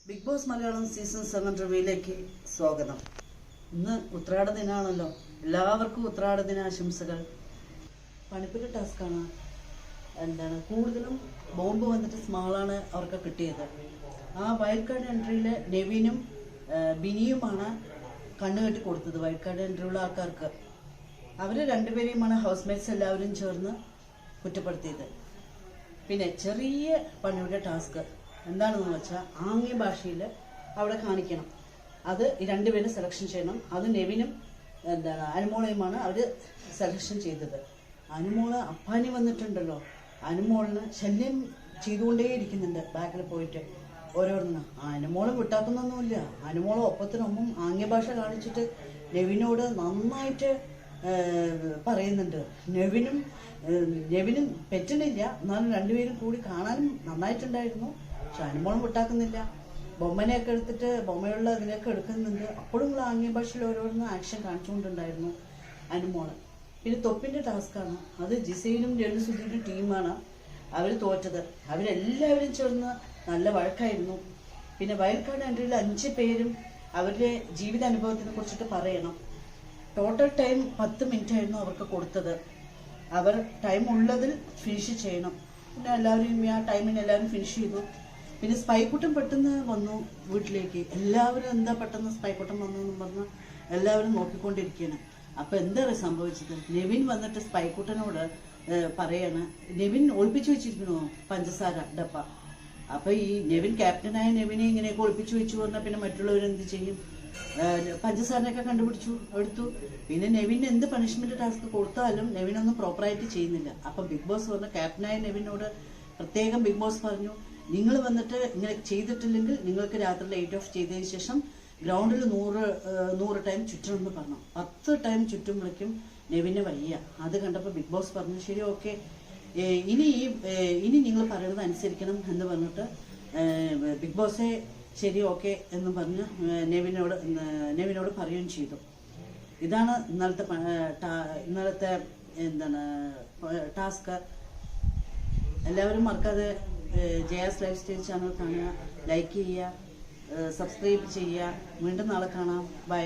Big boss Malayalam season 7 റിവ്യൂയിലേക്ക് സ്വാഗതം. ഇന്ന് ഉത്രാട ദിനമാണല്ലോ. എല്ലാവർക്കും ഉത്രാട ദിനാശംസകൾ. പണിപ്പുര ടാസ്ക്കാണ്. കൂടുതലും ബോംബ് വന്നിട്ട് സ്മാളാണ് അവർക്ക് കിട്ടിയത്. ആ വൈൽഡ് കാർഡ് എൻട്രിയിൽ നെവിനും ബിനിയുമാണ് കണ്ണുകെട്ടി കൊടുത്തത്. വൈൽഡ് കാർഡ് എൻട്രിയുള്ള ആൾക്കാർക്ക് അവർ രണ്ടുപേരെയുമാണ് ഹൗസ് മേറ്റ്സ് എല്ലാവരും ചേർന്ന് കുറ്റപ്പെടുത്തിയത്. പിന്നെ ചെറിയ പണിയുടെ ടാസ്ക് എന്താണെന്ന് വെച്ചാൽ ആംഗ്യ ഭാഷയിൽ അവിടെ കാണിക്കണം. അത് രണ്ടുപേരും സെലക്ഷൻ ചെയ്യണം. അത് നെവിനും അനുമോളയുമാണ് അവർ സെലക്ഷൻ ചെയ്തത്. അനുമോള് അപ്പാനി വന്നിട്ടുണ്ടല്ലോ, അനുമോളിന് ശല്യം ചെയ്തുകൊണ്ടേയിരിക്കുന്നുണ്ട് ബാക്കിൽ പോയിട്ട് ഓരോന്നിനും. അനുമോളും വിട്ടാക്കുന്നൊന്നുമില്ല. അനുമോളും ഒപ്പത്തിനൊപ്പം ആംഗ്യഭാഷ കാണിച്ചിട്ട് നെവിനോട് നന്നായിട്ട് പറയുന്നുണ്ട്. നെവിനും പറ്റുന്നില്ല, എന്നാലും രണ്ടുപേരും കൂടി കാണാനും നന്നായിട്ടുണ്ടായിരുന്നു. പക്ഷെ അനുമോളും വിട്ടാക്കുന്നില്ല. ബൊമ്മനെയൊക്കെ എടുത്തിട്ട് ബൊമ്മയുള്ള ഇതിനെയൊക്കെ എടുക്കുന്നുണ്ട്. അപ്പോഴും ആംഗ്യഭാഷയിൽ ഓരോന്ന് ആക്ഷൻ കാണിച്ചുകൊണ്ടുണ്ടായിരുന്നു അനുമോള്. പിന്നെ തൊപ്പിന്റെ ടാസ്ക്കാണ്. അത് ജിസയിലും രണ്ടുസുധിയുടെ ടീമാണ് അവർ തോറ്റത്. അവരെല്ലാവരും ചേർന്ന് നല്ല വഴക്കായിരുന്നു. പിന്നെ വൈൽഡ് കാർഡ് എൻട്രിയിൽ 5 പേരും അവരുടെ ജീവിതാനുഭവത്തിനെ കുറിച്ചിട്ട് പറയണം. ടോട്ടൽ ടൈം 10 മിനിറ്റ് ആയിരുന്നു അവർക്ക് കൊടുത്തത്. അവർ ടൈം ഉള്ളതിൽ ഫിനിഷ് ചെയ്യണം. പിന്നെ എല്ലാവരും ആ ടൈമിന് എല്ലാവരും ഫിനിഷ് ചെയ്തു. പിന്നെ സ്പൈക്കുട്ടൻ പെട്ടെന്ന് വന്നു വീട്ടിലേക്ക്. എല്ലാവരും എന്താ പെട്ടെന്ന് സ്പൈക്കുട്ടൻ വന്നു എന്ന് പറഞ്ഞ് എല്ലാവരും നോക്കിക്കൊണ്ടിരിക്കുകയാണ്. അപ്പൊ എന്താ സംഭവിച്ചത്? നെവിൻ വന്നിട്ട് സ്പൈക്കുട്ടനോട് പറയാണ്, നെവിൻ ഒളിപ്പിച്ചു വെച്ചിരിക്കണോ പഞ്ചസാര ഡപ്പ. അപ്പൊ ഈ നെവിൻ ക്യാപ്റ്റനായ നെവിനെ ഇങ്ങനെയൊക്കെ ഒളിപ്പിച്ചു വെച്ചു പറഞ്ഞാൽ പിന്നെ മറ്റുള്ളവരെന്ത് ചെയ്യും? പഞ്ചസാരനൊക്കെ കണ്ടുപിടിച്ചു, എടുത്തു. പിന്നെ നെവിന് എന്ത് പണിഷ്മെന്റ് ടാസ്ക് കൊടുത്താലും നെവിനൊന്നും പ്രോപ്പറായിട്ട് ചെയ്യുന്നില്ല. അപ്പൊ ബിഗ് ബോസ് പറഞ്ഞ ക്യാപ്റ്റനായ നെവിനോട് പ്രത്യേകം ബിഗ് ബോസ് പറഞ്ഞു, നിങ്ങൾ വന്നിട്ട് ഇങ്ങനെ ചെയ്തിട്ടില്ലെങ്കിൽ നിങ്ങൾക്ക് രാത്രി ലൈറ്റ് ഓഫ് ചെയ്തതിന് ശേഷം ഗ്രൗണ്ടിൽ 100 ടൈം ചുറ്റണമെന്ന് പറഞ്ഞു. 10 ടൈം ചുറ്റുമ്പോഴേക്കും നെവിന് വയ്യ. അത് കണ്ടപ്പോൾ ബിഗ് ബോസ് പറഞ്ഞു, ശരി ഓക്കെ, ഇനി നിങ്ങൾ പറയുന്നത് അനുസരിക്കണം എന്ന് പറഞ്ഞിട്ട് ബിഗ് ബോസെ ശരി ഓക്കെ എന്ന് പറഞ്ഞ് നെവിനോട് പറയുകയും ചെയ്തു. ഇതാണ് ഇന്നലത്തെ ടാസ്ക്. എല്ലാവരും മറക്കാതെ ജയാസ് ലൈഫ് സ്റ്റൈൽ ചാനൽ കാണുക, ലൈക്ക് ചെയ്യുക, സബ്സ്ക്രൈബ് ചെയ്യുക. വീണ്ടും നാളെ കാണാം. ബൈ.